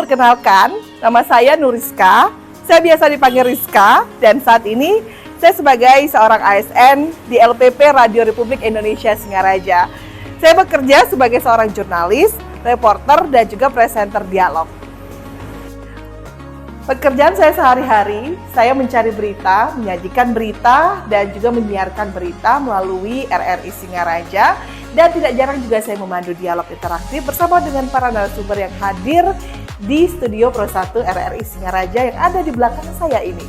perkenalkan, nama saya Nuriska. Saya biasa dipanggil Rizka dan saat ini saya sebagai seorang ASN di LPP Radio Republik Indonesia Singaraja. Saya bekerja sebagai seorang jurnalis, reporter, dan juga presenter dialog. Pekerjaan saya sehari-hari, saya mencari berita, menyajikan berita, dan juga menyiarkan berita melalui RRI Singaraja. Dan tidak jarang juga saya memandu dialog interaktif bersama dengan para narasumber yang hadir di studio Pro 1 RRI Singaraja yang ada di belakang saya ini.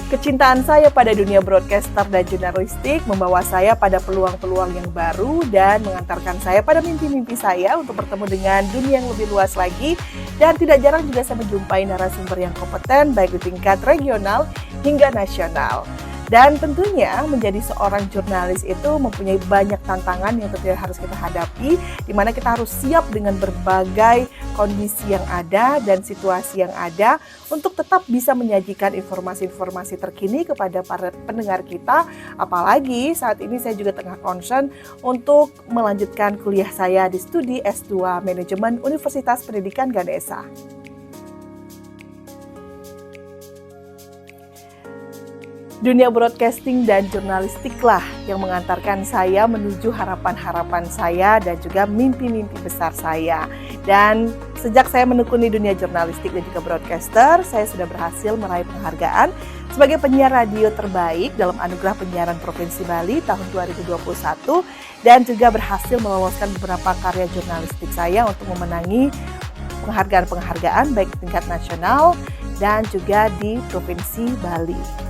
Kecintaan saya pada dunia broadcaster dan jurnalistik membawa saya pada peluang-peluang yang baru dan mengantarkan saya pada mimpi-mimpi saya untuk bertemu dengan dunia yang lebih luas lagi. Dan tidak jarang juga saya menjumpai narasumber yang kompeten baik di tingkat regional hingga nasional. Dan tentunya menjadi seorang jurnalis itu mempunyai banyak tantangan yang tentunya harus kita hadapi, di mana kita harus siap dengan berbagai kondisi yang ada dan situasi yang ada untuk tetap bisa menyajikan informasi-informasi terkini kepada para pendengar kita. Apalagi saat ini saya juga tengah concern untuk melanjutkan kuliah saya di studi S2 Manajemen Universitas Pendidikan Ganesha. Dunia broadcasting dan jurnalistiklah yang mengantarkan saya menuju harapan-harapan saya dan juga mimpi-mimpi besar saya. Dan sejak saya menekuni dunia jurnalistik dan juga broadcaster, saya sudah berhasil meraih penghargaan sebagai penyiar radio terbaik dalam Anugerah Penyiaran Provinsi Bali tahun 2021 dan juga berhasil meloloskan beberapa karya jurnalistik saya untuk memenangi penghargaan-penghargaan baik tingkat nasional dan juga di Provinsi Bali.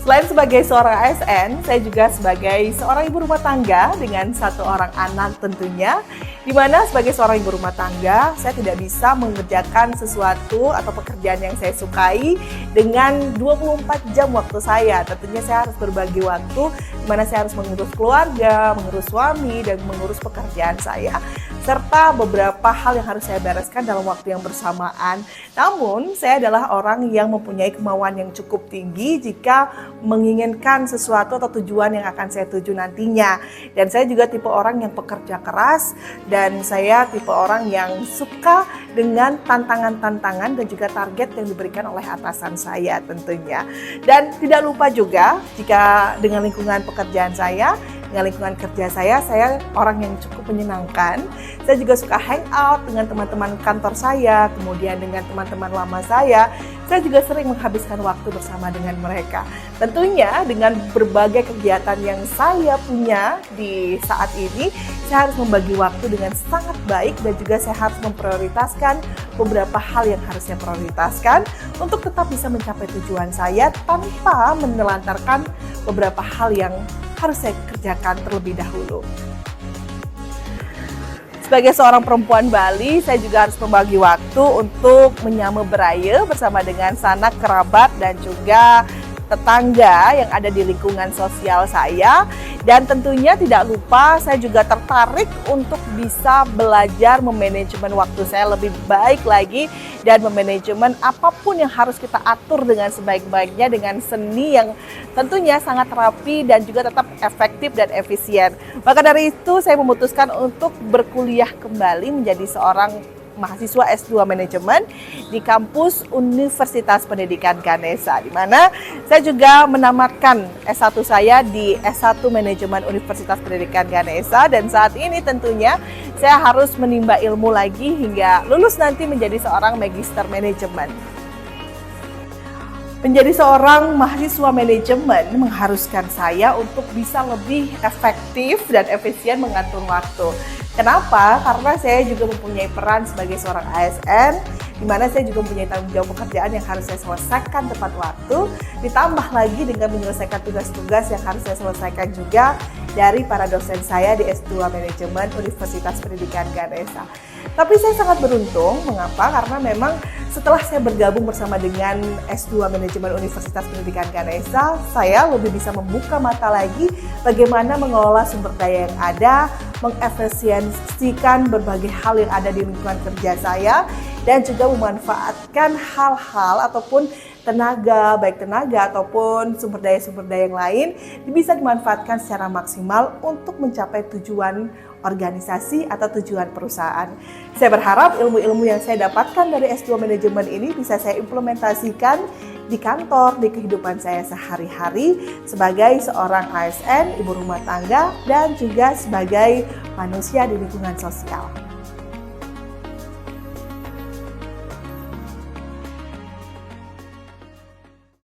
Selain sebagai seorang ASN, saya juga sebagai seorang ibu rumah tangga dengan satu orang anak tentunya. Di mana sebagai seorang ibu rumah tangga, saya tidak bisa mengerjakan sesuatu atau pekerjaan yang saya sukai dengan 24 jam waktu saya. Tentunya saya harus berbagi waktu, di mana saya harus mengurus keluarga, mengurus suami, dan mengurus pekerjaan saya. Serta beberapa hal yang harus saya bereskan dalam waktu yang bersamaan. Namun, saya adalah orang yang mempunyai kemauan yang cukup tinggi jika menginginkan sesuatu atau tujuan yang akan saya tuju nantinya. Dan saya juga tipe orang yang pekerja keras dan saya tipe orang yang suka dengan tantangan-tantangan dan juga target yang diberikan oleh atasan saya tentunya. Dan tidak lupa juga jika dengan lingkungan pekerjaan saya, dengan lingkungan kerja saya orang yang cukup menyenangkan. Saya juga suka hangout dengan teman-teman kantor saya, kemudian dengan teman-teman lama saya. Saya juga sering menghabiskan waktu bersama dengan mereka. Tentunya dengan berbagai kegiatan yang saya punya di saat ini, saya harus membagi waktu dengan sangat baik dan juga saya harus memprioritaskan beberapa hal yang harus saya prioritaskan untuk tetap bisa mencapai tujuan saya tanpa menelantarkan beberapa hal yang harus saya kerjakan terlebih dahulu. Sebagai seorang perempuan Bali, saya juga harus membagi waktu untuk menyambut beraya bersama dengan sanak kerabat dan juga tetangga yang ada di lingkungan sosial saya. Dan tentunya tidak lupa saya juga tertarik untuk bisa belajar memanajemen waktu saya lebih baik lagi dan memanajemen apapun yang harus kita atur dengan sebaik-baiknya dengan seni yang tentunya sangat rapi dan juga tetap efektif dan efisien. Maka dari itu saya memutuskan untuk berkuliah kembali menjadi seorang mahasiswa S2 Manajemen di kampus Universitas Pendidikan Ganesha, di mana saya juga menamatkan S1 saya di S1 Manajemen Universitas Pendidikan Ganesha dan saat ini tentunya saya harus menimba ilmu lagi hingga lulus nanti menjadi seorang Magister Manajemen. Menjadi seorang mahasiswa manajemen mengharuskan saya untuk bisa lebih efektif dan efisien mengatur waktu. Kenapa? Karena saya juga mempunyai peran sebagai seorang ASN, di mana saya juga mempunyai tanggung jawab pekerjaan yang harus saya selesaikan tepat waktu, ditambah lagi dengan menyelesaikan tugas-tugas yang harus saya selesaikan juga dari para dosen saya di S2 Manajemen Universitas Pendidikan Ganesha. Tapi saya sangat beruntung, mengapa? Karena memang setelah saya bergabung bersama dengan S2 Manajemen Universitas Pendidikan Ganesha, saya lebih bisa membuka mata lagi bagaimana mengelola sumber daya yang ada, mengefisiensikan berbagai hal yang ada di lingkungan kerja saya, dan juga memanfaatkan hal-hal ataupun baik tenaga ataupun sumber daya yang lain bisa dimanfaatkan secara maksimal untuk mencapai tujuan organisasi atau tujuan perusahaan. Saya berharap ilmu-ilmu yang saya dapatkan dari S2 Manajemen ini bisa saya implementasikan di kantor, di kehidupan saya sehari-hari sebagai seorang ASN, ibu rumah tangga, dan juga sebagai manusia di lingkungan sosial.